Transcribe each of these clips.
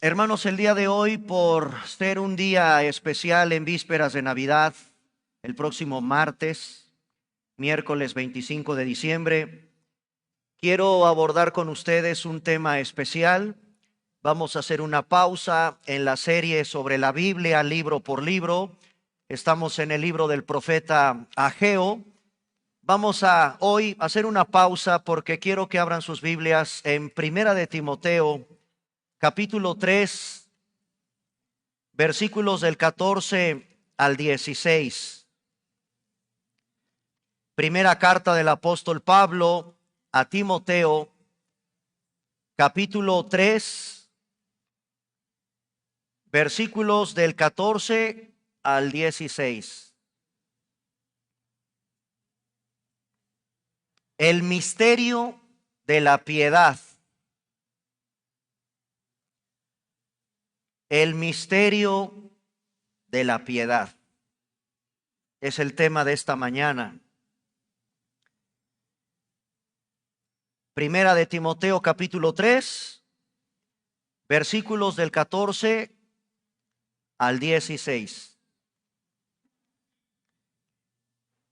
Hermanos, el día de hoy, por ser un día especial en vísperas de Navidad, el próximo martes, miércoles 25 de diciembre, quiero abordar con ustedes un tema especial. Vamos a hacer una pausa en la serie sobre la Biblia, libro por libro. Estamos en el libro del profeta Ageo. Vamos a hoy hacer una pausa porque quiero que abran sus Biblias en Primera de Timoteo, capítulo 3. Versículos del 14 al 16. Primera carta del apóstol Pablo a Timoteo, capítulo 3, versículos del 14 al 16. El misterio de la piedad. El misterio de la piedad es el tema de esta mañana. Primera de Timoteo capítulo 3, versículos del 14 al 16.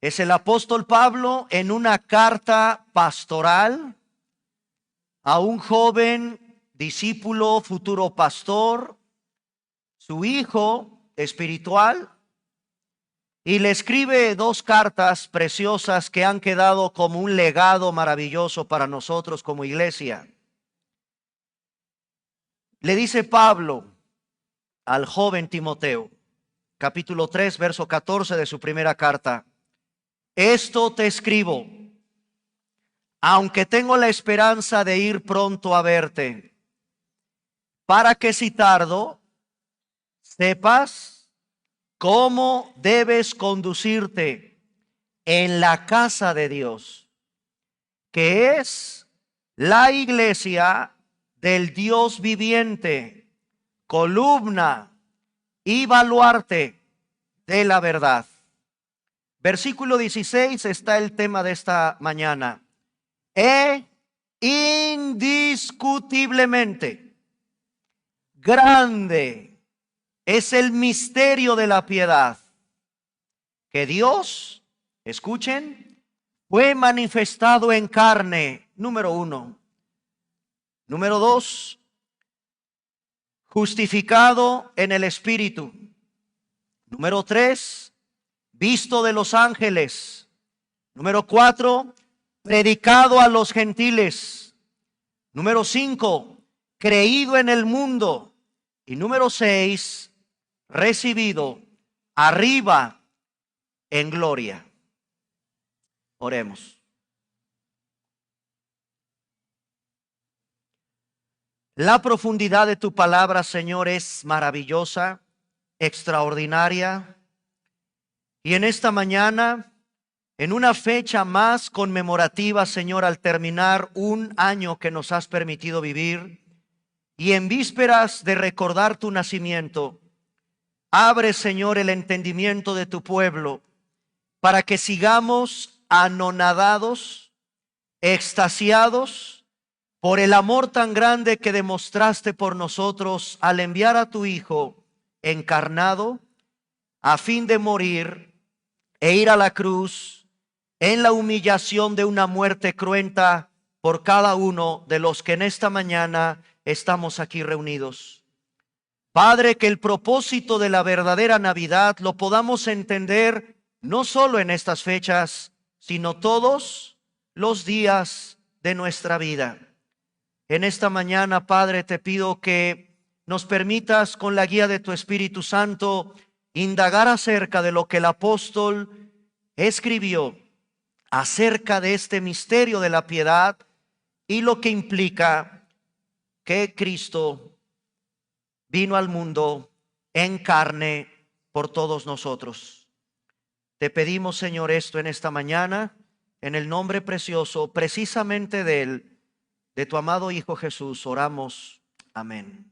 Es el apóstol Pablo en una carta pastoral a un joven discípulo, futuro pastor, su hijo espiritual, y le escribe dos cartas preciosas que han quedado como un legado maravilloso para nosotros como iglesia. Le dice Pablo al joven Timoteo, capítulo 3, verso 14 de su primera carta: esto te escribo, aunque tengo la esperanza de ir pronto a verte, para que si tardo, sepas cómo debes conducirte en la casa de Dios, que es la iglesia del Dios viviente, columna y baluarte de la verdad. Versículo 16 está el tema de esta mañana. Indiscutiblemente grande es el misterio de la piedad, que Dios, escuchen, fue manifestado en carne, número 1. Número 2, justificado en el Espíritu. Número 3, visto de los ángeles. Número 4, predicado a los gentiles. Número 5, creído en el mundo. Y número 6, recibido arriba en gloria. Oremos. La profundidad de tu palabra, Señor, es maravillosa, extraordinaria. Y en esta mañana, en una fecha más conmemorativa, Señor, al terminar un año que nos has permitido vivir, y en vísperas de recordar tu nacimiento, abre, Señor, el entendimiento de tu pueblo para que sigamos anonadados, extasiados por el amor tan grande que demostraste por nosotros al enviar a tu Hijo encarnado a fin de morir e ir a la cruz en la humillación de una muerte cruenta por cada uno de los que en esta mañana estamos aquí reunidos. Padre, que el propósito de la verdadera Navidad lo podamos entender no solo en estas fechas, sino todos los días de nuestra vida. En esta mañana, Padre, te pido que nos permitas, con la guía de tu Espíritu Santo, indagar acerca de lo que el apóstol escribió acerca de este misterio de la piedad y lo que implica que Cristo vino al mundo en carne por todos nosotros. Te pedimos, Señor, esto en esta mañana, en el nombre precioso, precisamente de Él, de tu amado Hijo Jesús, oramos. Amén.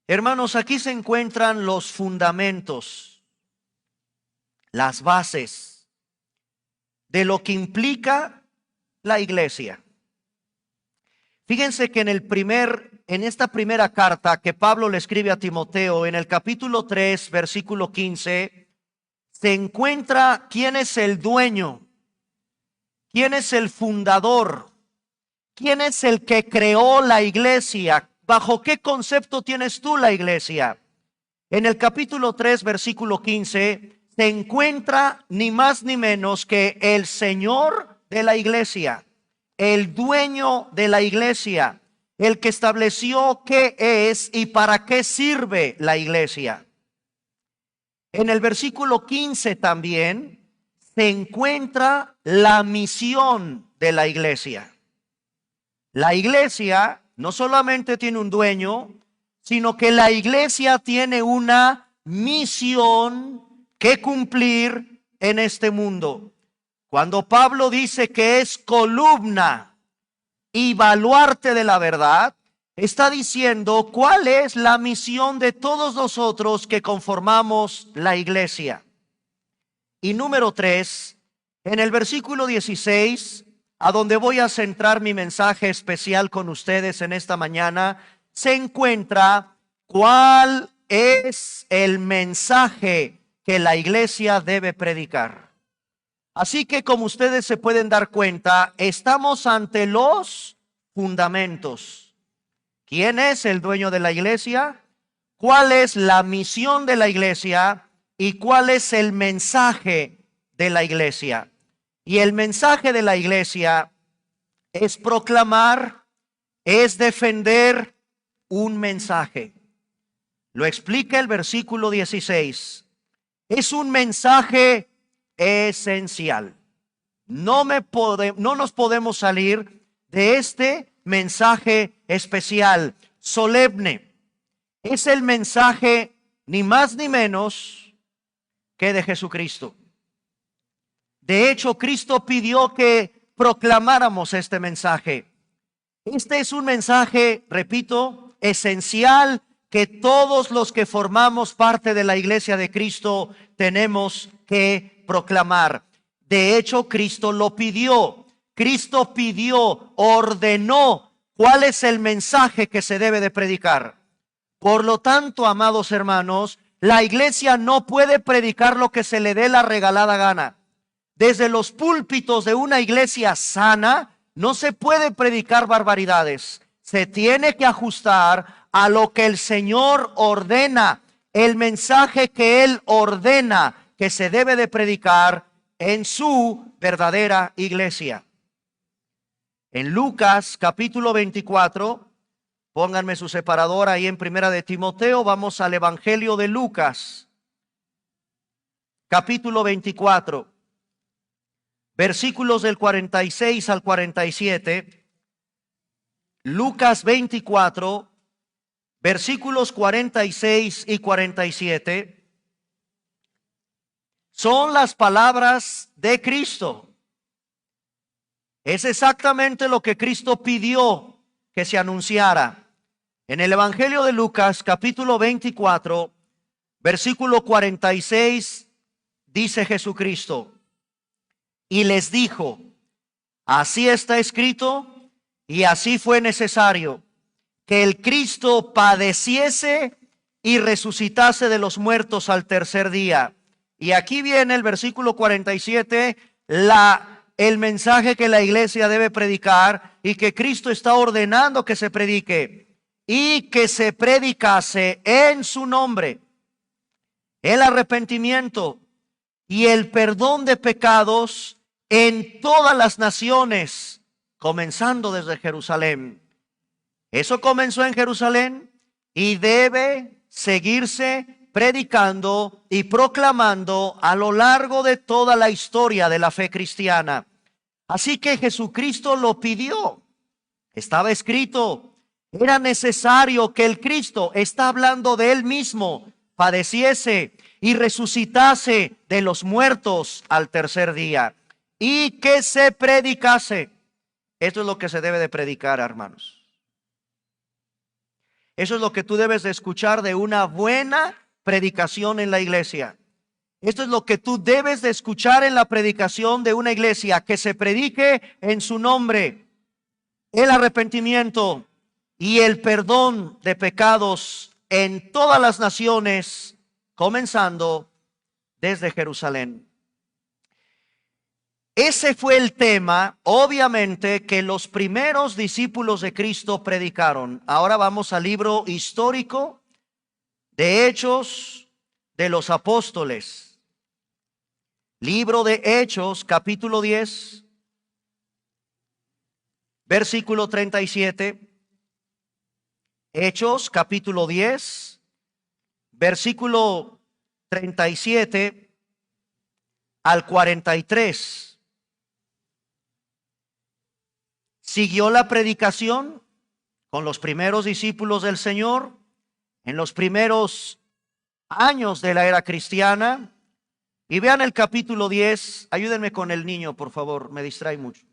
Hermanos, aquí se encuentran los fundamentos, las bases de lo que implica la iglesia. Fíjense que en esta primera carta que Pablo le escribe a Timoteo, en el capítulo 3, versículo 15, se encuentra quién es el dueño, quién es el fundador, quién es el que creó la iglesia, bajo qué concepto tienes tú la iglesia. En el capítulo 3, versículo 15, se encuentra ni más ni menos que el Señor de la iglesia, el dueño de la iglesia, el que estableció qué es y para qué sirve la iglesia. En el versículo 15 también se encuentra la misión de la iglesia. La iglesia no solamente tiene un dueño, sino que la iglesia tiene una misión que cumplir en este mundo. Cuando Pablo dice que es columna y baluarte de la verdad, está diciendo cuál es la misión de todos nosotros que conformamos la iglesia. Y número 3, en el versículo 16, a donde voy a centrar mi mensaje especial con ustedes en esta mañana, se encuentra cuál es el mensaje que la iglesia debe predicar. Así que, como ustedes se pueden dar cuenta, estamos ante los fundamentos. ¿Quién es el dueño de la iglesia? ¿Cuál es la misión de la iglesia? ¿Y cuál es el mensaje de la iglesia? Y el mensaje de la iglesia es proclamar, es defender un mensaje. Lo explica el versículo 16. Es un mensaje esencial. No nos podemos salir de este mensaje especial, solemne. Es el mensaje ni más ni menos que de Jesucristo. De hecho, Cristo pidió que proclamáramos este mensaje. Este es un mensaje, repito, esencial que todos los que formamos parte de la iglesia de Cristo tenemos que proclamar. De hecho, Cristo lo pidió. Cristo pidió, ordenó cuál es el mensaje que se debe de predicar. Por lo tanto, amados hermanos, la iglesia no puede predicar lo que se le dé la regalada gana. Desde los púlpitos de una iglesia sana, no se puede predicar barbaridades. Se tiene que ajustar a lo que el Señor ordena, el mensaje que Él ordena que se debe de predicar en su verdadera iglesia. En Lucas capítulo 24, pónganme su separador ahí en Primera de Timoteo, vamos al Evangelio de Lucas, capítulo 24, versículos del 46 al 47. Lucas 24, versículos 46 y 47. Son las palabras de Cristo. Es exactamente lo que Cristo pidió que se anunciara. En el Evangelio de Lucas, capítulo 24, versículo 46, dice Jesucristo: y les dijo, así está escrito y así fue necesario, que el Cristo padeciese y resucitase de los muertos al tercer día. Y aquí viene el versículo 47, el mensaje que la iglesia debe predicar y que Cristo está ordenando que se predique. Y que se predicase en su nombre el arrepentimiento y el perdón de pecados en todas las naciones, comenzando desde Jerusalén. Eso comenzó en Jerusalén y debe seguirse predicando y proclamando a lo largo de toda la historia de la fe cristiana. Así que Jesucristo lo pidió. Estaba escrito, era necesario que el Cristo, está hablando de Él mismo, padeciese y resucitase de los muertos al tercer día, y que se predicase. Esto es lo que se debe de predicar, hermanos. Eso es lo que tú debes de escuchar de una buena predicación en la iglesia. Esto es lo que tú debes de escuchar en la predicación de una iglesia, que se predique en su nombre. el arrepentimiento y el perdón de pecados en todas las naciones, comenzando desde Jerusalén. Ese fue el tema, obviamente, que los primeros discípulos de Cristo predicaron. Ahora vamos al libro histórico de Hechos de los Apóstoles. Libro de Hechos, capítulo 10, versículo 37. Hechos, capítulo 10, versículo 37 al 43. Siguió la predicación con los primeros discípulos del Señor en los primeros años de la era cristiana. Y vean el capítulo 10. Ayúdenme con el niño, por favor, me distrae mucho.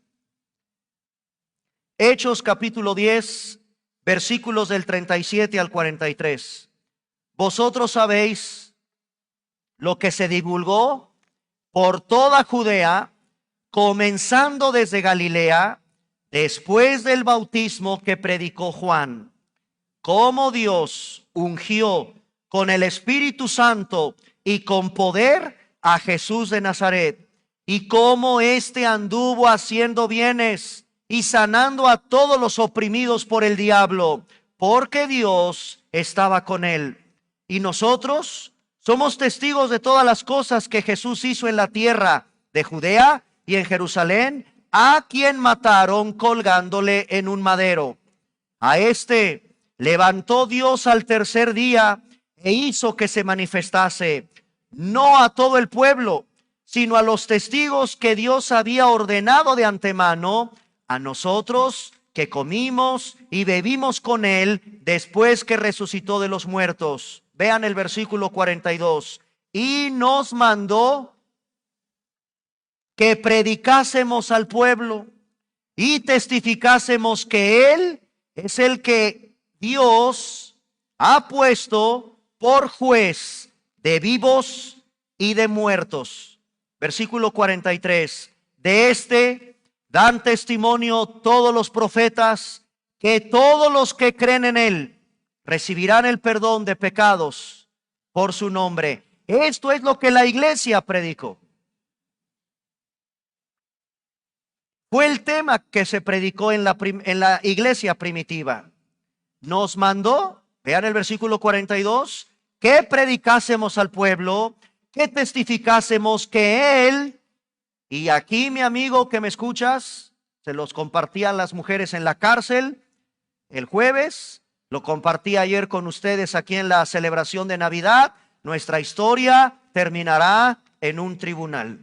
Hechos capítulo 10, versículos del 37 al 43. Vosotros sabéis lo que se divulgó por toda Judea, comenzando desde Galilea, después del bautismo que predicó Juan, cómo Dios ungió con el Espíritu Santo y con poder a Jesús de Nazaret, y cómo éste anduvo haciendo bienes y sanando a todos los oprimidos por el diablo, porque Dios estaba con él. Y nosotros somos testigos de todas las cosas que Jesús hizo en la tierra de Judea y en Jerusalén, a quien mataron colgándole en un madero. A este levantó Dios al tercer día e hizo que se manifestase, no a todo el pueblo, sino a los testigos que Dios había ordenado de antemano, a nosotros que comimos y bebimos con él después que resucitó de los muertos. Vean el versículo 42. Y nos mandó que predicásemos al pueblo y testificásemos que él es el que Dios ha puesto por juez de vivos y de muertos. Versículo 43. De este dan testimonio todos los profetas, que todos los que creen en él recibirán el perdón de pecados por su nombre. Esto es lo que la iglesia predicó. Fue el tema que se predicó en la iglesia primitiva. Nos mandó, vean el versículo 42, que predicásemos al pueblo, que testificásemos que él, y aquí mi amigo que me escuchas, se los compartían las mujeres en la cárcel el jueves, lo compartí ayer con ustedes aquí en la celebración de Navidad. Nuestra historia terminará en un tribunal.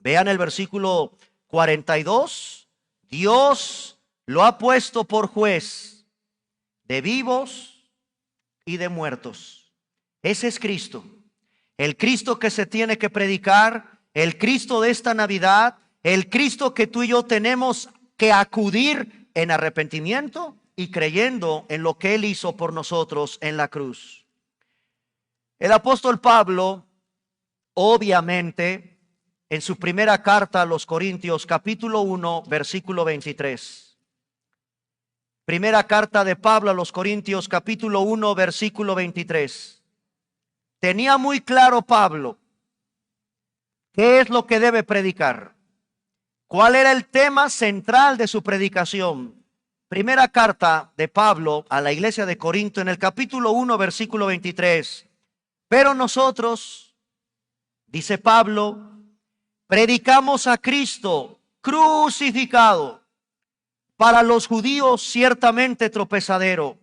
Vean el versículo 42, Dios lo ha puesto por juez de vivos y de muertos. Ese es Cristo, el Cristo que se tiene que predicar, el Cristo de esta Navidad, el Cristo que tú y yo tenemos que acudir en arrepentimiento y creyendo en lo que Él hizo por nosotros en la cruz. El apóstol Pablo, obviamente, en su primera carta a los Corintios, capítulo 1, versículo 23. Primera carta de Pablo a los Corintios, capítulo 1, versículo 23. Tenía muy claro Pablo qué es lo que debe predicar. ¿Cuál era el tema central de su predicación? Primera carta de Pablo a la iglesia de Corinto, en el capítulo 1, versículo 23. Pero nosotros, dice Pablo, predicamos a Cristo crucificado, para los judíos ciertamente tropezadero,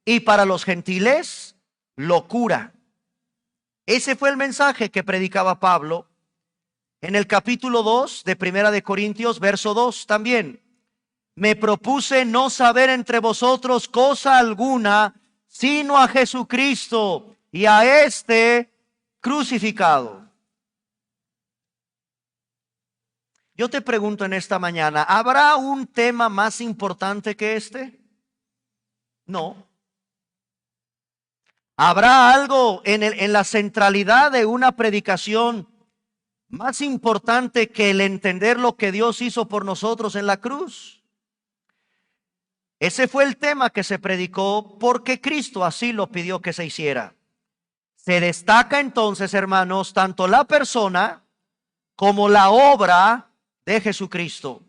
y para los gentiles locura. Ese fue el mensaje que predicaba Pablo. En el capítulo 2 de Primera de Corintios, verso 2 también. Me propuse no saber entre vosotros cosa alguna, sino a Jesucristo y a este crucificado. Yo te pregunto en esta mañana, ¿habrá un tema más importante que este? No. ¿Habrá algo en la centralidad de una predicación más importante que el entender lo que Dios hizo por nosotros en la cruz? Ese fue el tema que se predicó porque Cristo así lo pidió que se hiciera. Se destaca entonces, hermanos, tanto la persona como la obra de Jesucristo.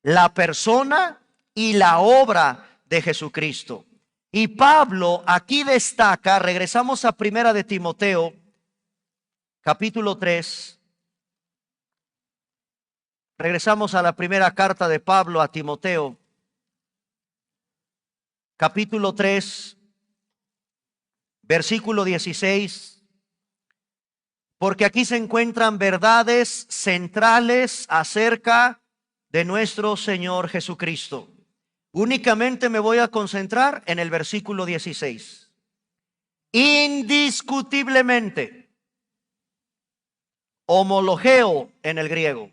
La persona y la obra de Jesucristo. Y Pablo aquí destaca, regresamos a Primera de Timoteo, capítulo 3. Regresamos a la primera carta de Pablo a Timoteo, capítulo 3, versículo 16. Porque aquí se encuentran verdades centrales acerca de nuestro Señor Jesucristo. Únicamente me voy a concentrar en el versículo 16. Indiscutiblemente, homologeo en el griego.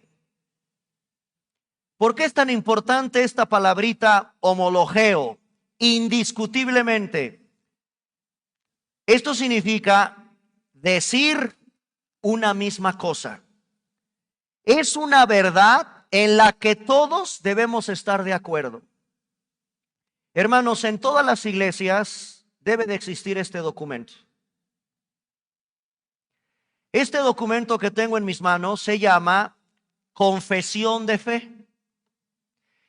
¿Por qué es tan importante esta palabrita homologeo? Indiscutiblemente. Esto significa decir una misma cosa. Es una verdad en la que todos debemos estar de acuerdo. Hermanos, en todas las iglesias debe de existir este documento. Este documento que tengo en mis manos se llama Confesión de Fe.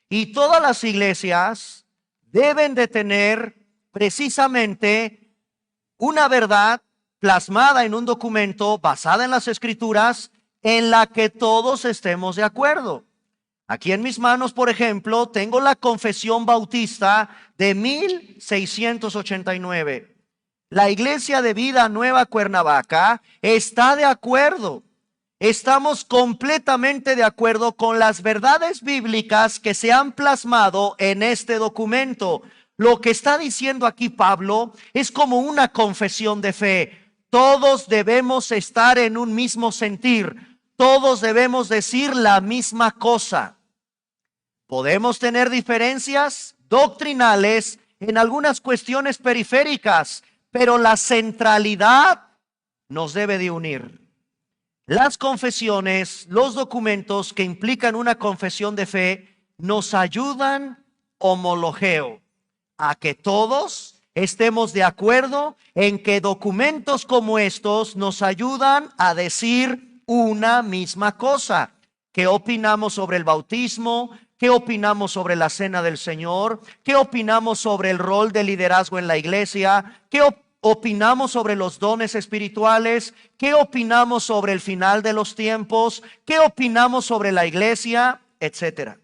Y todas las iglesias deben de tener precisamente una verdad plasmada en un documento basada en las Escrituras en la que todos estemos de acuerdo. Aquí en mis manos, por ejemplo, tengo la Confesión Bautista de 1689. La Iglesia de Vida Nueva Cuernavaca está de acuerdo. Estamos completamente de acuerdo con las verdades bíblicas que se han plasmado en este documento. Lo que está diciendo aquí Pablo es como una confesión de fe. Todos debemos estar en un mismo sentir. Todos debemos decir la misma cosa. Podemos tener diferencias doctrinales en algunas cuestiones periféricas, pero la centralidad nos debe de unir. Las confesiones, los documentos que implican una confesión de fe, nos ayudan, homologeo, a que todos estemos de acuerdo en que documentos como estos nos ayudan a decir una misma cosa. ¿Qué opinamos sobre el bautismo? ¿Qué opinamos sobre la cena del Señor? ¿Qué opinamos sobre el rol de liderazgo en la iglesia? ¿Qué opinamos sobre los dones espirituales? ¿Qué opinamos sobre el final de los tiempos? ¿Qué opinamos sobre la iglesia? Etcétera.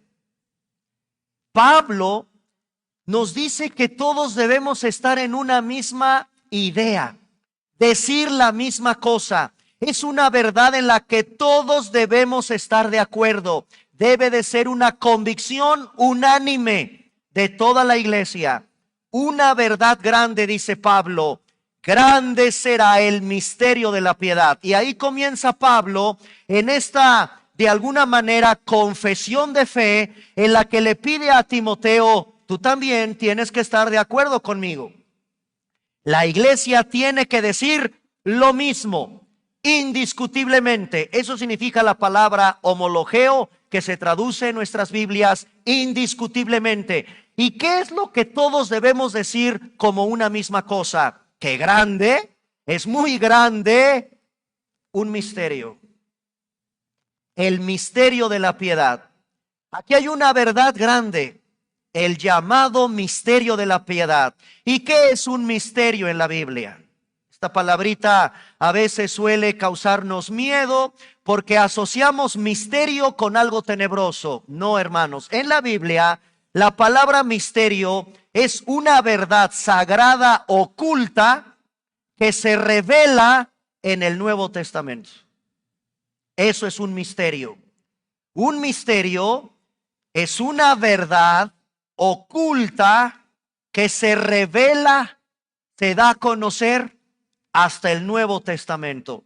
Pablo nos dice que todos debemos estar en una misma idea, decir la misma cosa. Es una verdad en la que todos debemos estar de acuerdo. Debe de ser una convicción unánime de toda la iglesia. Una verdad grande, dice Pablo, grande será el misterio de la piedad. Y ahí comienza Pablo en esta, de alguna manera, confesión de fe en la que le pide a Timoteo, tú también tienes que estar de acuerdo conmigo. La iglesia tiene que decir lo mismo, indiscutiblemente. Eso significa la palabra homologeo, que se traduce en nuestras Biblias indiscutiblemente. ¿Y qué es lo que todos debemos decir como una misma cosa? Que grande, es muy grande, un misterio. El misterio de la piedad. Aquí hay una verdad grande, el llamado misterio de la piedad. ¿Y qué es un misterio en la Biblia? Esta palabrita a veces suele causarnos miedo porque asociamos misterio con algo tenebroso. No, hermanos, en la Biblia la palabra misterio es una verdad sagrada oculta que se revela en el Nuevo Testamento. Eso es un misterio. Un misterio es una verdad oculta que se revela, se da a conocer hasta el Nuevo Testamento.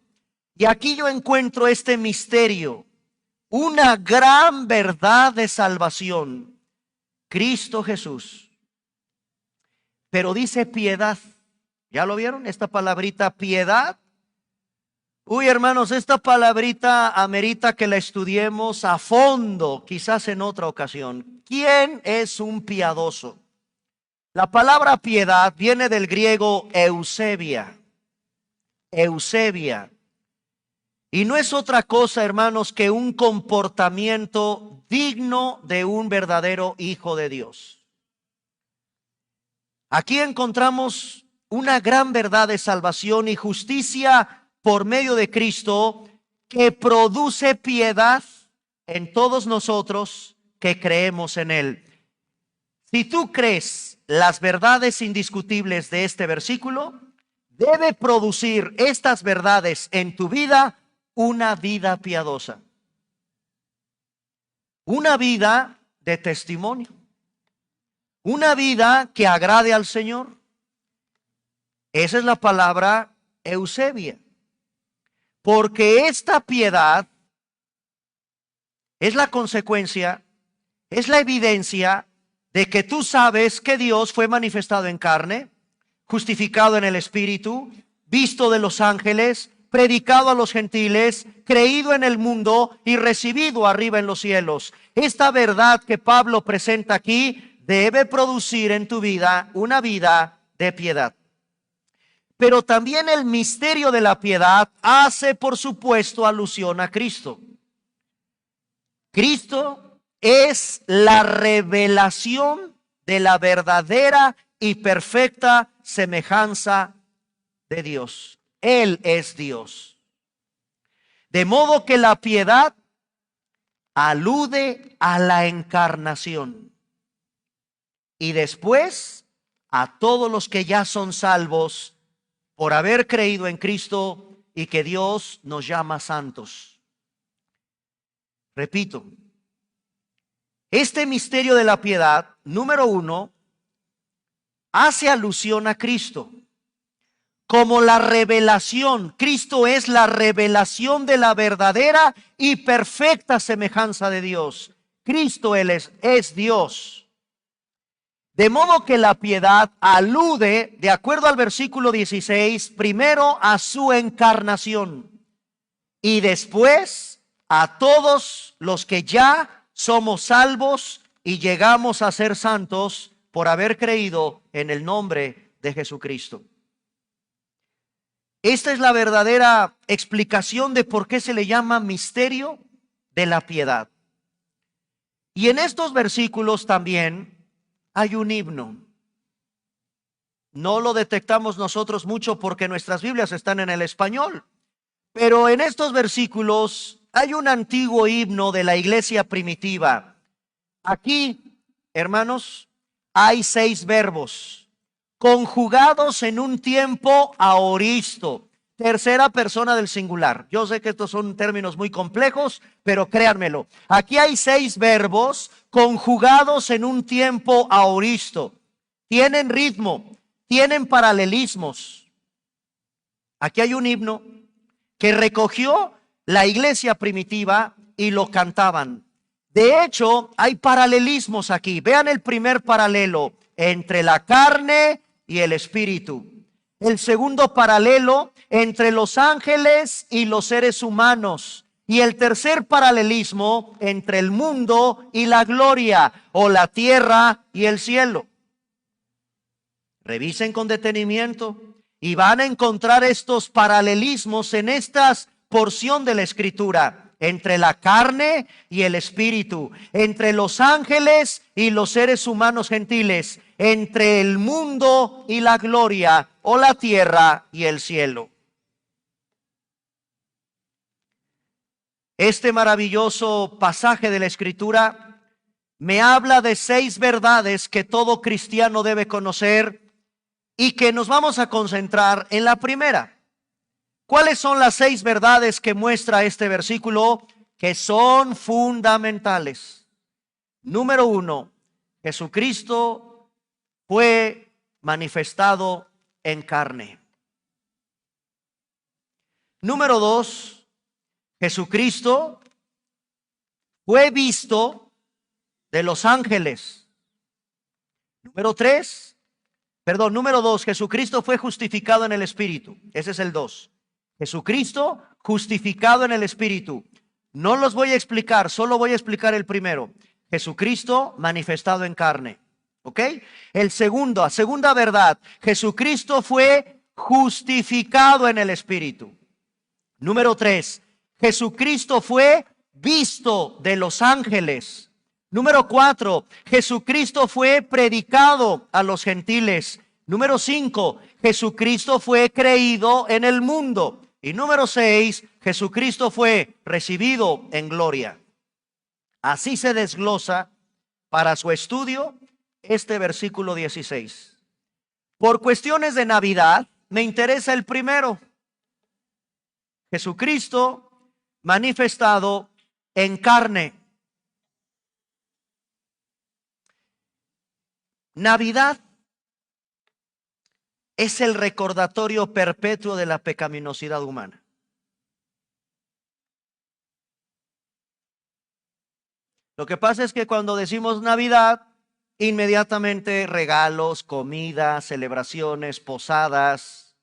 Y aquí yo encuentro este misterio, una gran verdad de salvación, Cristo Jesús. Pero dice piedad. ¿Ya lo vieron? Esta palabrita piedad. Uy, hermanos, esta palabrita amerita que la estudiemos a fondo, quizás en otra ocasión. ¿Quién es un piadoso? La palabra piedad viene del griego eusebia. Eusebia. Y no es otra cosa, hermanos, que un comportamiento digno de un verdadero hijo de Dios. Aquí encontramos una gran verdad de salvación y justicia por medio de Cristo que produce piedad en todos nosotros que creemos en Él. Si tú crees las verdades indiscutibles de este versículo, debe producir estas verdades en tu vida una vida piadosa, una vida de testimonio, una vida que agrade al Señor. Esa es la palabra eusebia, porque esta piedad es la consecuencia, es la evidencia de que tú sabes que Dios fue manifestado en carne, justificado en el Espíritu, visto de los ángeles, predicado a los gentiles, creído en el mundo y recibido arriba en los cielos. Esta verdad que Pablo presenta aquí debe producir en tu vida una vida de piedad. Pero también el misterio de la piedad hace, por supuesto, alusión a Cristo. Cristo es la revelación de la verdadera y perfecta semejanza de Dios. Él es Dios. De modo que la piedad alude a la encarnación. Y después a todos los que ya son salvos por haber creído en Cristo y que Dios nos llama santos. Repito, este misterio de la piedad, número uno, hace alusión a Cristo como la revelación. Cristo es la revelación de la verdadera y perfecta semejanza de Dios. Cristo Él es Dios. De modo que la piedad alude, de acuerdo al versículo 16, primero a su encarnación y después a todos los que ya somos salvos y llegamos a ser santos por haber creído en el nombre de Jesucristo. Esta es la verdadera explicación de por qué se le llama misterio de la piedad. Y en estos versículos también hay un himno. No lo detectamos nosotros mucho porque nuestras Biblias están en el español, pero en estos versículos hay un antiguo himno de la iglesia primitiva. Aquí, hermanos, hay 6 verbos conjugados en un tiempo aoristo, tercera persona del singular. Yo sé que estos son términos muy complejos, pero créanmelo. Aquí hay 6 verbos conjugados en un tiempo aoristo. Tienen ritmo, tienen paralelismos. Aquí hay un himno que recogió la iglesia primitiva y lo cantaban. De hecho, hay paralelismos aquí. Vean el primer paralelo entre la carne y el espíritu. El segundo paralelo entre los ángeles y los seres humanos. Y el tercer paralelismo entre el mundo y la gloria, o la tierra y el cielo. Revisen con detenimiento y van a encontrar estos paralelismos en esta porción de la Escritura. Entre la carne y el espíritu, entre los ángeles y los seres humanos gentiles, entre el mundo y la gloria, o la tierra y el cielo. Este maravilloso pasaje de la Escritura me habla de 6 verdades que todo cristiano debe conocer y que nos vamos a concentrar en la primera. ¿Cuáles son las 6 verdades que muestra este versículo que son fundamentales? Número 1, Jesucristo fue manifestado en carne. Número 2, Jesucristo fue visto de los ángeles. Número 2, Jesucristo fue justificado en el Espíritu. Ese es el 2. Jesucristo justificado en el Espíritu. No los voy a explicar, solo voy a explicar el primero. Jesucristo manifestado en carne. ¿Ok? Segunda verdad, Jesucristo fue justificado en el Espíritu. Número 3, Jesucristo fue visto de los ángeles. Número 4, Jesucristo fue predicado a los gentiles. Número 5, Jesucristo fue creído en el mundo. Y número 6, Jesucristo fue recibido en gloria. Así se desglosa para su estudio este versículo 16. Por cuestiones de Navidad, me interesa el primero. Jesucristo manifestado en carne. Navidad es el recordatorio perpetuo de la pecaminosidad humana. Lo que pasa es que cuando decimos Navidad, inmediatamente regalos, comidas, celebraciones, posadas.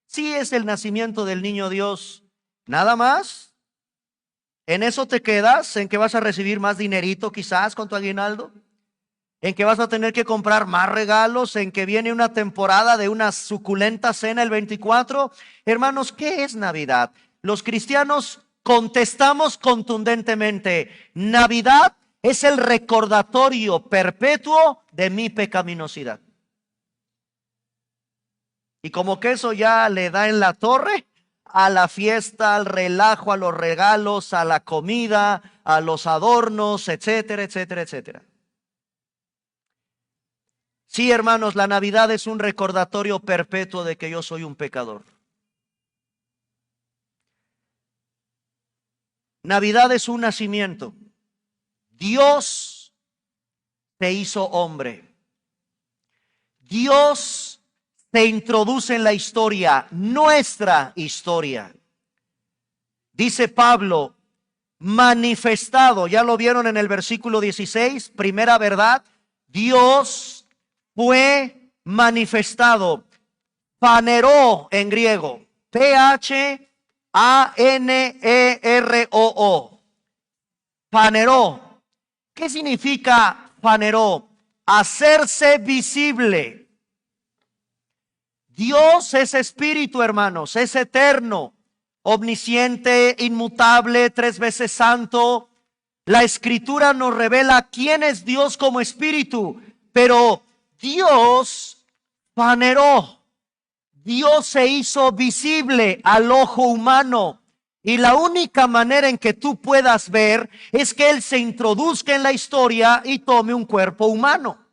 Sí es el nacimiento del niño Dios, nada más. ¿En eso te quedas? ¿En que vas a recibir más dinerito quizás con tu aguinaldo? ¿En que vas a tener que comprar más regalos? ¿En que viene una temporada de una suculenta cena el 24? Hermanos, ¿qué es Navidad? Los cristianos contestamos contundentemente: Navidad es el recordatorio perpetuo de mi pecaminosidad. Y como que eso ya le da en la torre a la fiesta, al relajo, a los regalos, a la comida, a los adornos, etcétera, etcétera, etcétera. Sí, hermanos, la Navidad es un recordatorio perpetuo de que yo soy un pecador. Navidad es un nacimiento. Dios se hizo hombre. Dios se introduce en la historia, nuestra historia. Dice Pablo, manifestado, ya lo vieron en el versículo 16, primera verdad, Dios fue manifestado, paneró en griego, P-H-A-N-E-R-O-O, paneró. ¿Qué significa paneró? Hacerse visible. Dios es espíritu, hermanos, es eterno, omnisciente, inmutable, 3 veces santo. La escritura nos revela quién es Dios como espíritu, pero Dios paneró. Dios se hizo visible al ojo humano. Y la única manera en que tú puedas ver es que Él se introduzca en la historia y tome un cuerpo humano.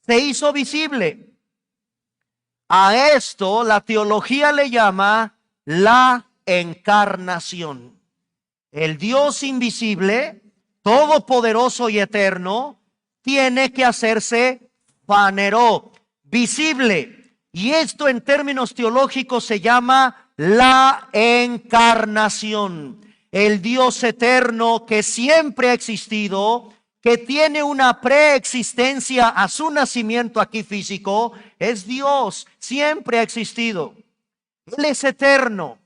Se hizo visible. A esto la teología le llama la encarnación. El Dios invisible, todopoderoso y eterno, tiene que hacerse paneró, visible. Y esto en términos teológicos se llama la encarnación. El Dios eterno que siempre ha existido, que tiene una preexistencia a su nacimiento aquí físico, es Dios, siempre ha existido. Él es eterno,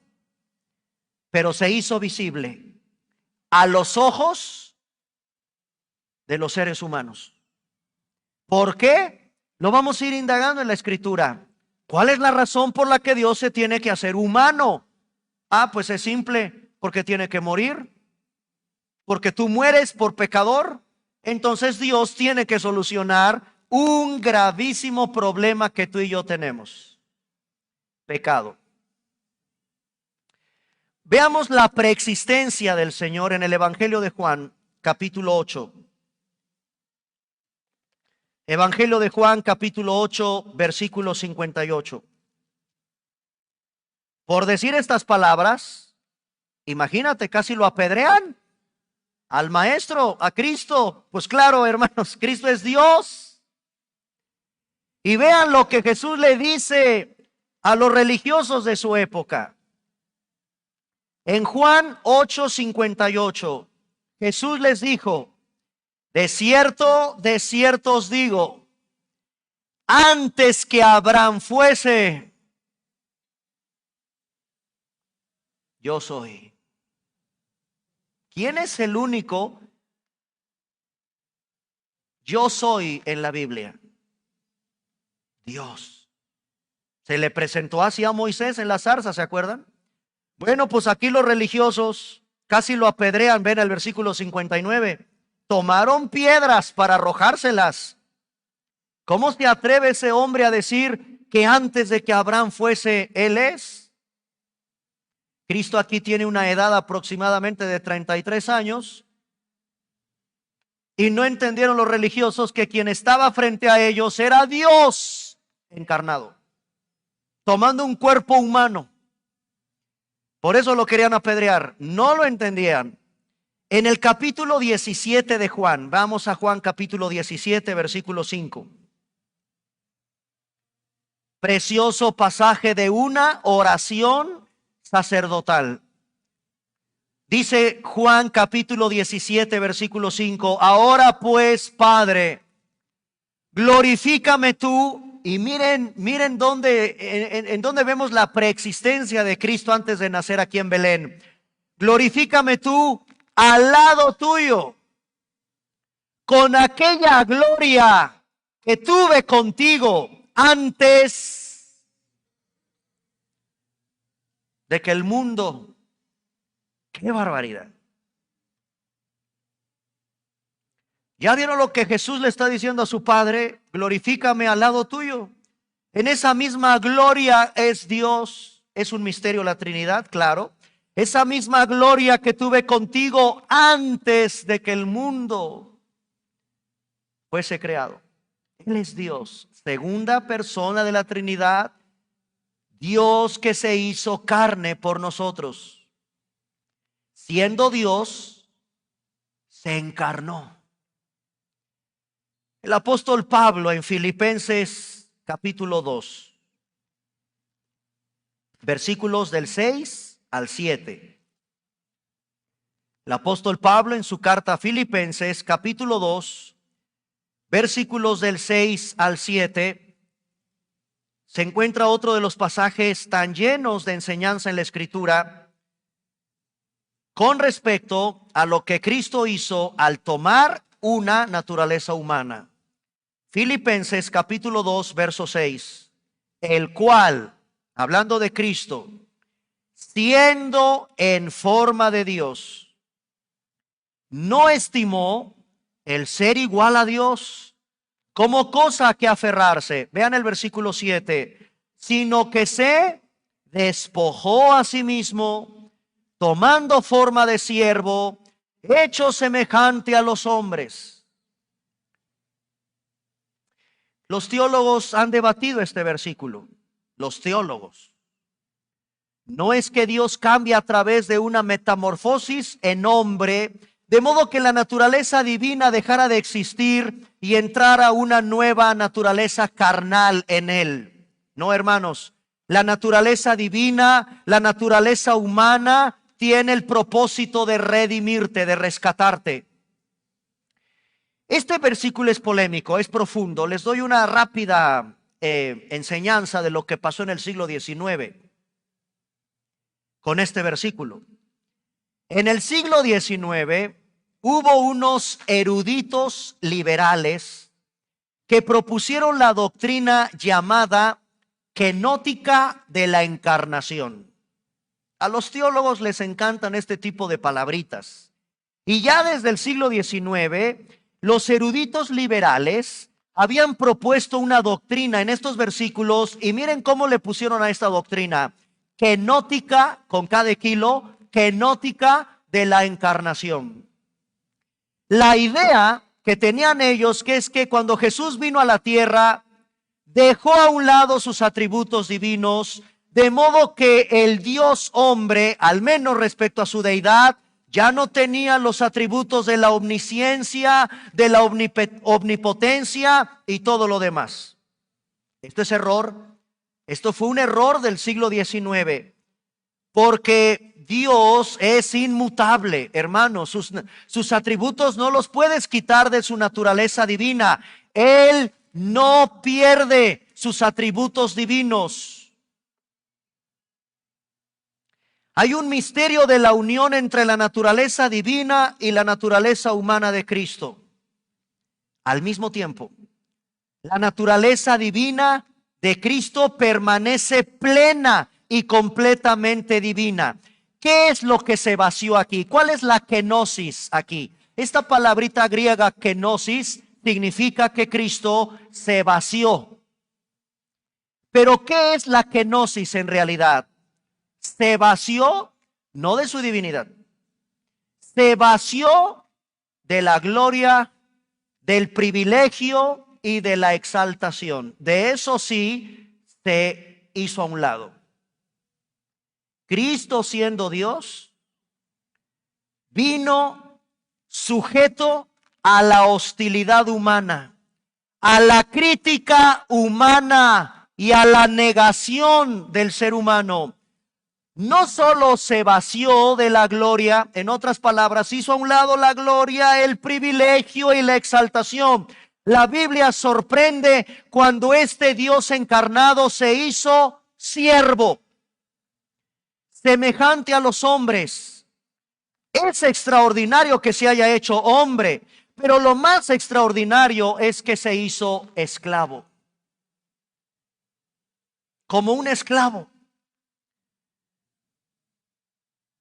pero se hizo visible a los ojos de los seres humanos. ¿Por qué? Lo vamos a ir indagando en la escritura. ¿Cuál es la razón por la que Dios se tiene que hacer humano? Pues es simple, porque tiene que morir. Porque tú mueres por pecador. Entonces Dios tiene que solucionar un gravísimo problema que tú y yo tenemos: pecado. Veamos la preexistencia del Señor en el Evangelio de Juan, capítulo 8. Evangelio de Juan, capítulo 8, versículo 58. Por decir estas palabras, imagínate, casi lo apedrean al maestro, a Cristo. Pues claro, hermanos, Cristo es Dios. Y vean lo que Jesús le dice a los religiosos de su época. En Juan 8:58, Jesús les dijo: de cierto os digo, antes que Abraham fuese, yo soy. ¿Quién es el único Yo soy en la Biblia Dios. Se le presentó así a Moisés en la zarza, ¿se acuerdan? Bueno, pues aquí los religiosos casi lo apedrean, ven el versículo 59. Tomaron piedras para arrojárselas. ¿Cómo se atreve ese hombre a decir que antes de que Abraham fuese, él es? Cristo aquí tiene una edad aproximadamente de 33 años. Y no entendieron los religiosos que quien estaba frente a ellos era Dios encarnado, tomando un cuerpo humano. Por eso lo querían apedrear. No lo entendían. En el capítulo 17 de Juan, vamos a Juan capítulo 17, versículo 5. Precioso pasaje de una oración sacerdotal. Dice Juan capítulo 17, versículo 5. Ahora pues, Padre, glorifícame tú. Y miren dónde, en dónde vemos la preexistencia de Cristo antes de nacer aquí en Belén. Glorifícame tú al lado tuyo, con aquella gloria que tuve contigo antes de que el mundo. ¡Qué barbaridad! ¿Ya vieron lo que Jesús le está diciendo a su Padre? Glorifícame al lado tuyo. En esa misma gloria es Dios. Es un misterio la Trinidad, claro. Esa misma gloria que tuve contigo antes de que el mundo fuese creado. Él es Dios, segunda persona de la Trinidad, Dios que se hizo carne por nosotros. Siendo Dios, se encarnó. El apóstol Pablo en Filipenses capítulo 2, versículos del 6 al 7. El apóstol Pablo en su carta a Filipenses capítulo 2, versículos del 6 al 7, se encuentra otro de los pasajes tan llenos de enseñanza en la Escritura con respecto a lo que Cristo hizo al tomar una naturaleza humana. Filipenses capítulo 2, verso 6, el cual, hablando de Cristo, siendo en forma de Dios, no estimó el ser igual a Dios como cosa a que aferrarse. Vean el versículo 7, sino que se despojó a sí mismo, tomando forma de siervo, hecho semejante a los hombres. Los teólogos han debatido este versículo. Los teólogos. No es que Dios cambie a través de una metamorfosis en hombre, de modo que la naturaleza divina dejara de existir y entrara una nueva naturaleza carnal en él. No, hermanos, la naturaleza divina, la naturaleza humana tiene el propósito de redimirte, de rescatarte. Este versículo es polémico, es profundo. Les doy una rápida enseñanza de lo que pasó en el siglo XIX con este versículo. En el siglo XIX hubo unos eruditos liberales que propusieron la doctrina llamada kenótica de la encarnación. A los teólogos les encantan este tipo de palabritas. Y ya desde el siglo XIX, los eruditos liberales habían propuesto una doctrina en estos versículos, y miren cómo le pusieron a esta doctrina: kenótica, con K de kilo, kenótica de la encarnación. La idea que tenían ellos, que es que cuando Jesús vino a la tierra, dejó a un lado sus atributos divinos, de modo que el Dios hombre, al menos respecto a su deidad, ya no tenía los atributos de la omnisciencia, de la omnipotencia y todo lo demás. Esto es error. Esto fue un error del siglo XIX, porque Dios es inmutable, hermanos. Sus atributos no los puedes quitar de su naturaleza divina. Él no pierde sus atributos divinos. Hay un misterio de la unión entre la naturaleza divina y la naturaleza humana de Cristo. Al mismo tiempo, la naturaleza divina de Cristo permanece plena y completamente divina. ¿Qué es lo que se vació aquí? ¿Cuál es la kenosis aquí? Esta palabrita griega kenosis significa que Cristo se vació. Pero ¿qué es la kenosis en realidad? Se vació no de su divinidad. Se vació de la gloria, del privilegio y de la exaltación. De eso sí se hizo a un lado. Cristo, siendo Dios, vino sujeto a la hostilidad humana, a la crítica humana y a la negación del ser humano. No solo se vació de la gloria, en otras palabras, hizo a un lado la gloria, el privilegio y la exaltación. La Biblia sorprende cuando este Dios encarnado se hizo siervo, semejante a los hombres. Es extraordinario que se haya hecho hombre, pero lo más extraordinario es que se hizo esclavo. Como un esclavo.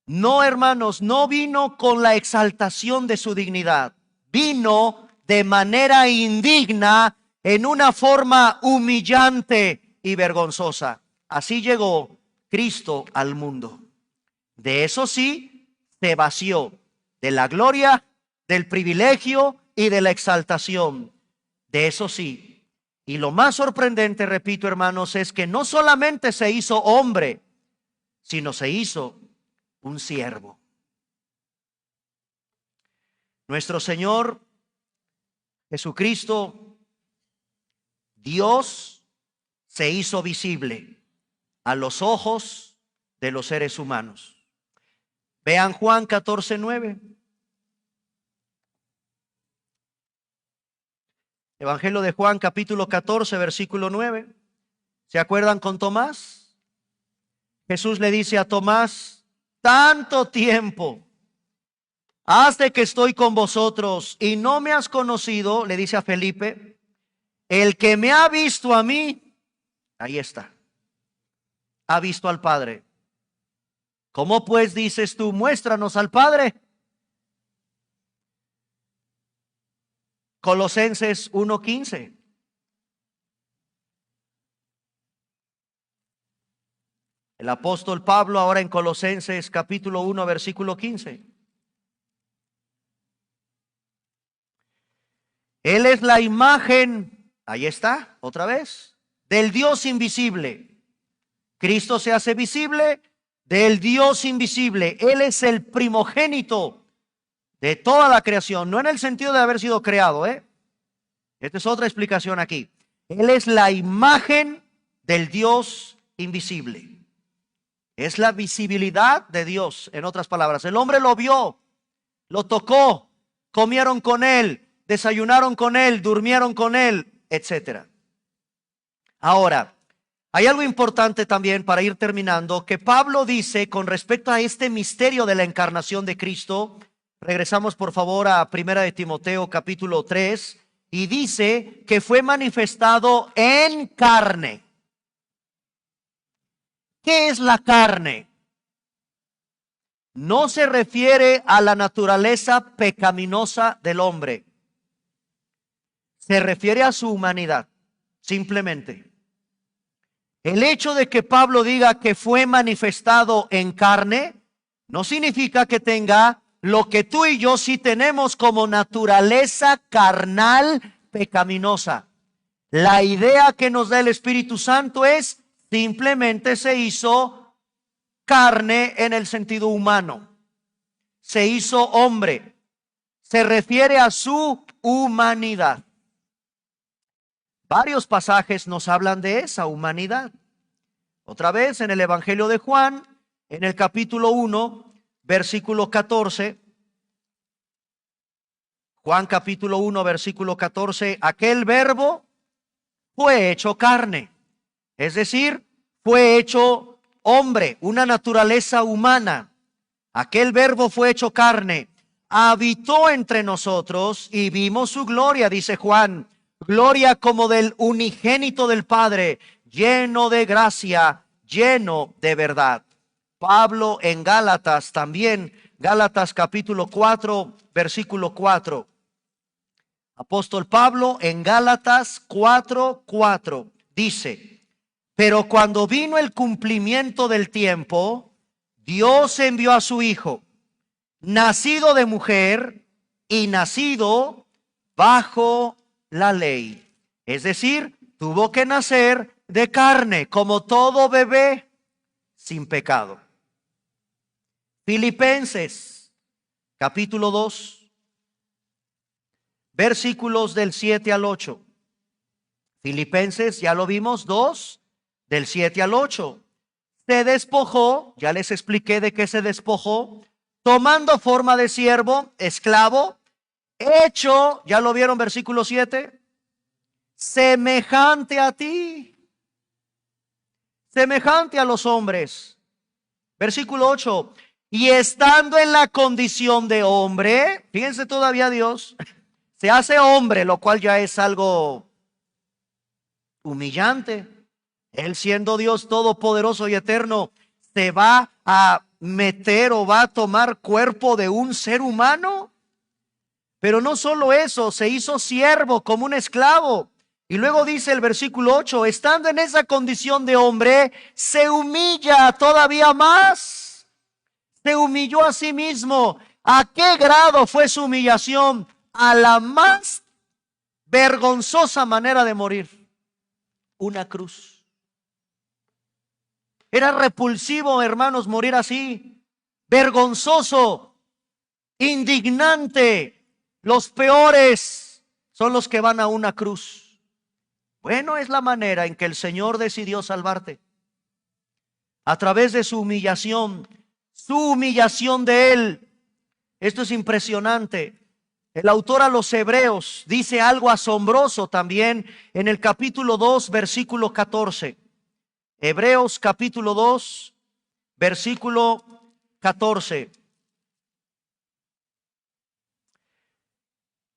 No, hermanos, no vino con la exaltación de su dignidad. Vino de manera indigna, en una forma humillante y vergonzosa. Así llegó Cristo al mundo. De eso sí, se vació de la gloria, del privilegio y de la exaltación. De eso sí. Y lo más sorprendente, repito, hermanos, es que no solamente se hizo hombre, sino se hizo un siervo. Nuestro Señor Jesucristo, Dios, se hizo visible a los ojos de los seres humanos. Vean Juan 14:9. Evangelio de Juan, capítulo 14, versículo 9. ¿Se acuerdan con Tomás? Jesús le dice a Tomás: tanto tiempo hace que estoy con vosotros y no me has conocido, le dice a Felipe. El que me ha visto a mí, ahí está, ha visto al Padre. ¿Cómo pues dices tú, muéstranos al Padre? Colosenses 1:15. El apóstol Pablo ahora en Colosenses capítulo 1, versículo 15. Él es la imagen, ahí está, otra vez, del Dios invisible. Cristo se hace visible del Dios invisible. Él es el primogénito de toda la creación, no en el sentido de haber sido creado, Esta es otra explicación aquí. Él es la imagen del Dios invisible. Es la visibilidad de Dios, en otras palabras. El hombre lo vio, lo tocó, comieron con él, desayunaron con él, durmieron con él, etc. Ahora, hay algo importante también para ir terminando, que Pablo dice con respecto a este misterio de la encarnación de Cristo. Regresamos por favor a 1 de Timoteo capítulo 3 y dice que fue manifestado en carne. ¿Qué es la carne? No se refiere a la naturaleza pecaminosa del hombre. Se refiere a su humanidad, simplemente. El hecho de que Pablo diga que fue manifestado en carne, no significa que tenga lo que tú y yo sí tenemos como naturaleza carnal pecaminosa. La idea que nos da el Espíritu Santo es simplemente se hizo carne en el sentido humano. Se hizo hombre. Se refiere a su humanidad. Varios pasajes nos hablan de esa humanidad. Otra vez en el Evangelio de Juan, en el capítulo 1, versículo 14. Juan capítulo 1, versículo 14. Aquel verbo fue hecho carne. Es decir, fue hecho hombre, una naturaleza humana. Aquel verbo fue hecho carne. habitó entre nosotros y vimos su gloria, dice Juan, gloria como del unigénito del Padre, lleno de gracia, lleno de verdad. Pablo en Gálatas también, Gálatas capítulo 4, versículo 4. Apóstol Pablo en Gálatas 4:4 dice: pero cuando vino el cumplimiento del tiempo, Dios envió a su Hijo, nacido de mujer y nacido bajo la ley. Es decir, tuvo que nacer de carne, como todo bebé, sin pecado. Filipenses, capítulo 2, versículos del 7 al 8. Filipenses, ya lo vimos, 2, del 7 al 8. Se despojó, ya les expliqué de qué se despojó, tomando forma de siervo, esclavo, hecho, ya lo vieron, versículo 7, semejante a ti, semejante a los hombres. Versículo 8, y estando en la condición de hombre, fíjense todavía Dios, se hace hombre, lo cual ya es algo humillante. Él siendo Dios todopoderoso y eterno, se va a meter o va a tomar cuerpo de un ser humano. Pero no solo eso, se hizo siervo como un esclavo. Y luego dice el versículo 8, estando en esa condición de hombre, se humilla todavía más. Se humilló a sí mismo. ¿A qué grado fue su humillación? A la más vergonzosa manera de morir: una cruz. Era repulsivo, hermanos, morir así, vergonzoso, indignante. Los peores son los que van a una cruz. Bueno, es la manera en que el Señor decidió salvarte, a través de su humillación de Él. Esto es impresionante. El autor a los Hebreos dice algo asombroso también en el capítulo 2, versículo 14. Hebreos capítulo 2, versículo 14.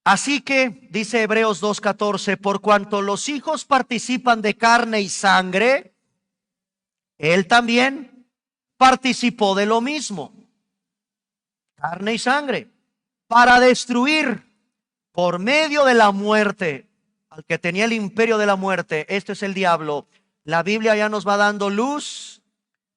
Así que, dice Hebreos 2:14, por cuanto los hijos participan de carne y sangre, él también participó de lo mismo, carne y sangre, para destruir por medio de la muerte al que tenía el imperio de la muerte. Este es el diablo. La Biblia ya nos va dando luz,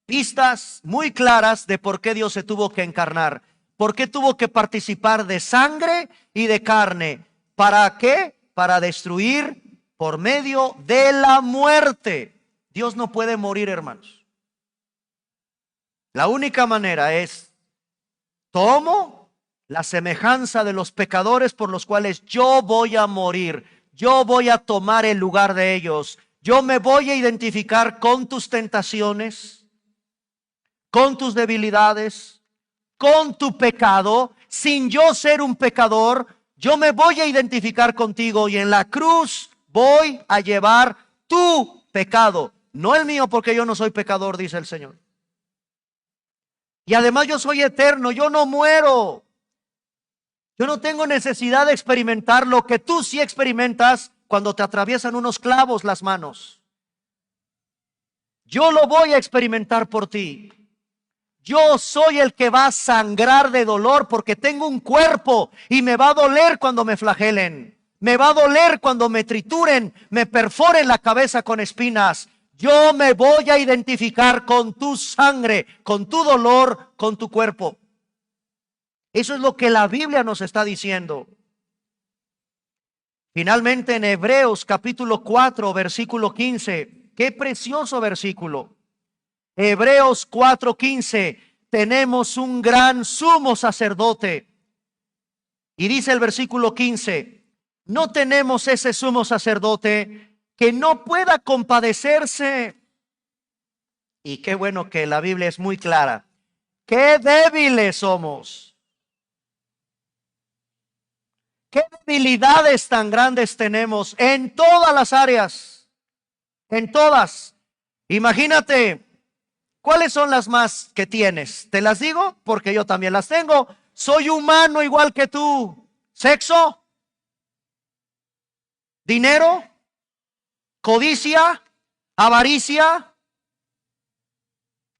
pistas muy claras de por qué Dios se tuvo que encarnar. ¿Por qué tuvo que participar de sangre y de carne? ¿Para qué? Para destruir por medio de la muerte. Dios no puede morir, hermanos. La única manera es: tomo la semejanza de los pecadores por los cuales yo voy a morir. Yo voy a tomar el lugar de ellos. Yo me voy a identificar con tus tentaciones, con tus debilidades, con tu pecado. Sin yo ser un pecador, yo me voy a identificar contigo y en la cruz voy a llevar tu pecado, no el mío, porque yo no soy pecador, dice el Señor. Y además yo soy eterno, yo no muero. Yo no tengo necesidad de experimentar lo que tú sí experimentas cuando te atraviesan unos clavos las manos. Yo lo voy a experimentar por ti. Yo soy el que va a sangrar de dolor porque tengo un cuerpo y me va a doler cuando me flagelen. Me va a doler cuando me trituren, me perforen la cabeza con espinas. Yo me voy a identificar con tu sangre, con tu dolor, con tu cuerpo. Eso es lo que la Biblia nos está diciendo. Finalmente en Hebreos capítulo 4, versículo 15. Qué precioso versículo. Hebreos 4:15, tenemos un gran sumo sacerdote. Y dice el versículo 15, no tenemos ese sumo sacerdote que no pueda compadecerse. Y qué bueno que la Biblia es muy clara. Qué débiles somos. Qué debilidades tan grandes tenemos en todas las áreas. En todas. Imagínate. ¿Cuáles son las más que tienes? Te las digo porque yo también las tengo. soy humano igual que tú. Sexo, dinero, codicia, avaricia,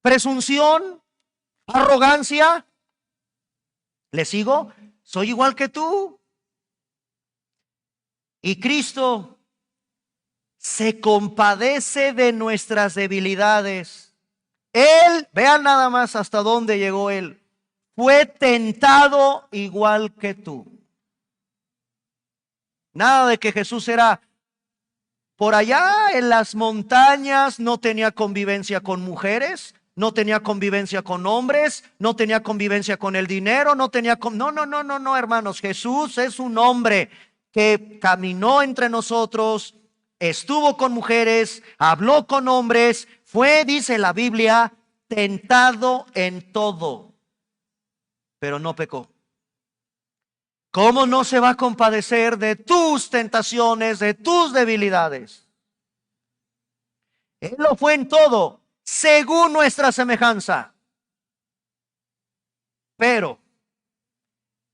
presunción, arrogancia. ¿Le sigo? Soy igual que tú. Y Cristo se compadece de nuestras debilidades. Él, vean nada más hasta dónde llegó él. Fue tentado igual que tú. Nada de que Jesús era por allá en las montañas, no tenía convivencia con mujeres, no tenía convivencia con hombres, no tenía convivencia con el dinero, no, no, hermanos. Jesús es un hombre que caminó entre nosotros, estuvo con mujeres, habló con hombres, fue, dice la Biblia, tentado en todo, pero no pecó. ¿Cómo no se va a compadecer de tus tentaciones, de tus debilidades? Él lo fue en todo, según nuestra semejanza, pero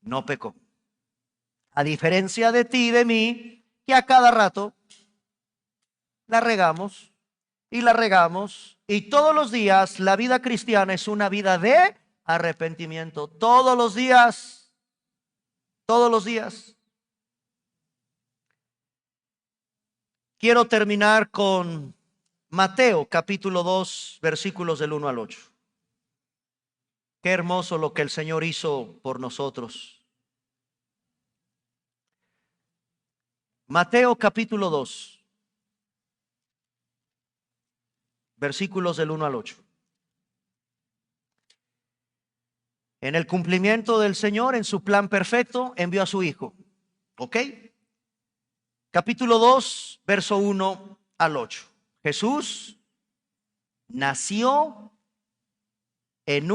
no pecó. A diferencia de ti y de mí, que a cada rato la regamos y la regamos, y todos los días la vida cristiana es una vida de arrepentimiento. Todos los días. Todos los días. Quiero terminar con Mateo capítulo 2, versículos del 1 al 8. Qué hermoso lo que el Señor hizo por nosotros. Mateo capítulo 2, versículos del 1 al 8. En el cumplimiento del Señor, en su plan perfecto, envió a su Hijo. ¿Ok? Capítulo 2, verso 1 al 8. Jesús nació en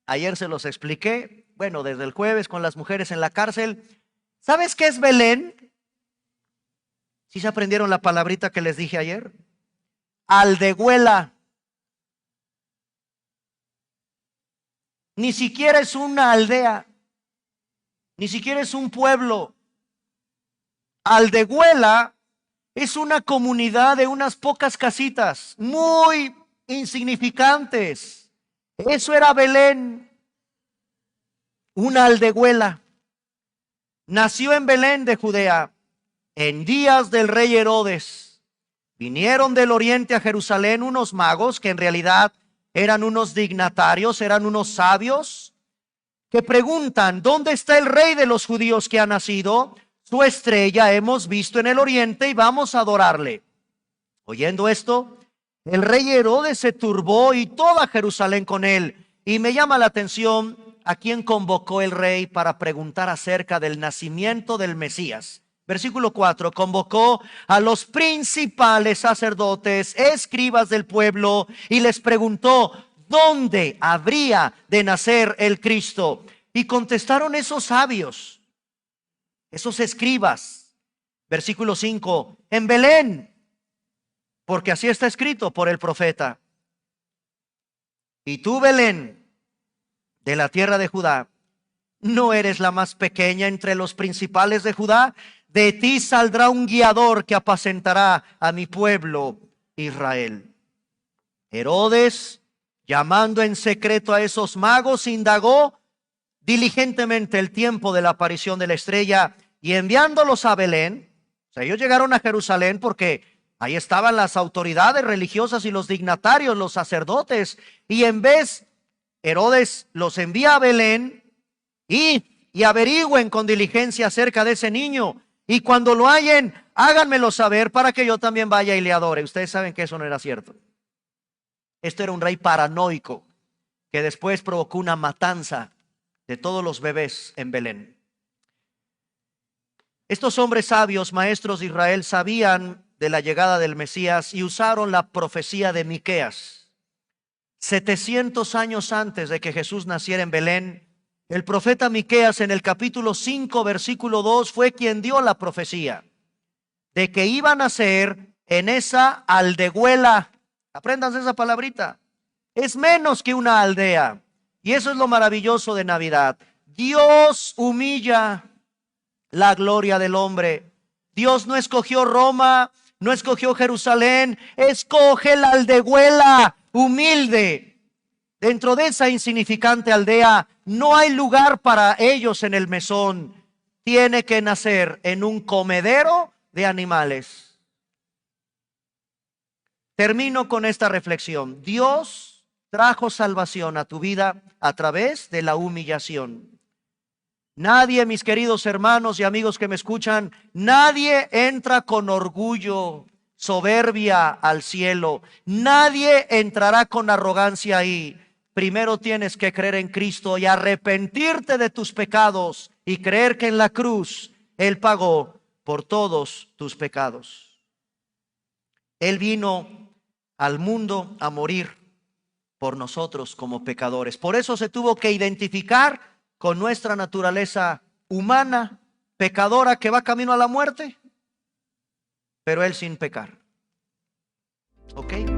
ayer se los expliqué, bueno, desde el jueves con las mujeres en la cárcel. ¿Sabes qué es Belén? ¿Sí se aprendieron la palabrita que les dije ayer? Aldehuela. Ni siquiera es una aldea, ni siquiera es un pueblo. Aldehuela es una comunidad de unas pocas casitas, muy insignificantes. Eso era Belén, una aldehuela. Nació en Belén de Judea, en días del rey Herodes. Vinieron del oriente a Jerusalén unos magos que en realidad eran unos dignatarios, eran unos sabios, que preguntan: ¿dónde está el rey de los judíos que ha nacido? Su estrella hemos visto en el oriente y vamos a adorarle. Oyendo esto, el rey Herodes se turbó y toda Jerusalén con él. Y me llama la atención a quién convocó el rey para preguntar acerca del nacimiento del Mesías. Versículo 4, convocó a los principales sacerdotes, escribas del pueblo, y les preguntó: ¿dónde habría de nacer el Cristo? Y contestaron esos sabios, esos escribas. Versículo 5, en Belén, porque así está escrito por el profeta. Y tú, Belén, de la tierra de Judá, no eres la más pequeña entre los principales de Judá. De ti saldrá un guiador que apacentará a mi pueblo Israel. Herodes, llamando en secreto a esos magos, indagó diligentemente el tiempo de la aparición de la estrella, y enviándolos a Belén, o sea, ellos llegaron a Jerusalén porque ahí estaban las autoridades religiosas y los dignatarios, los sacerdotes, y en vez, Herodes los envía a Belén y averigüen con diligencia acerca de ese niño, y cuando lo hallen, háganmelo saber para que yo también vaya y le adore. Ustedes saben que eso no era cierto. Esto era un rey paranoico que después provocó una matanza de todos los bebés en Belén. Estos hombres sabios, maestros de Israel, sabían de la llegada del Mesías y usaron la profecía de Miqueas. 700 años antes de que Jesús naciera en Belén, el profeta Miqueas en el capítulo 5, versículo 2, fue quien dio la profecía de que iba a nacer en esa aldehuela. Apréndanse esa palabrita. Es menos que una aldea. Y eso es lo maravilloso de Navidad. Dios humilla la gloria del hombre. Dios no escogió Roma, no escogió Jerusalén, escoge la aldehuela humilde. Dentro de esa insignificante aldea no hay lugar para ellos en el mesón. Tiene que nacer en un comedero de animales. Termino con esta reflexión. Dios trajo salvación a tu vida a través de la humillación. Nadie, mis queridos hermanos y amigos que me escuchan, nadie entra con orgullo, soberbia al cielo. Nadie entrará con arrogancia ahí. Primero tienes que creer en Cristo y arrepentirte de tus pecados y creer que en la cruz Él pagó por todos tus pecados. Él vino al mundo a morir por nosotros como pecadores. Por eso se tuvo que identificar con nuestra naturaleza humana, pecadora, que va camino a la muerte, pero Él sin pecar. ¿Ok?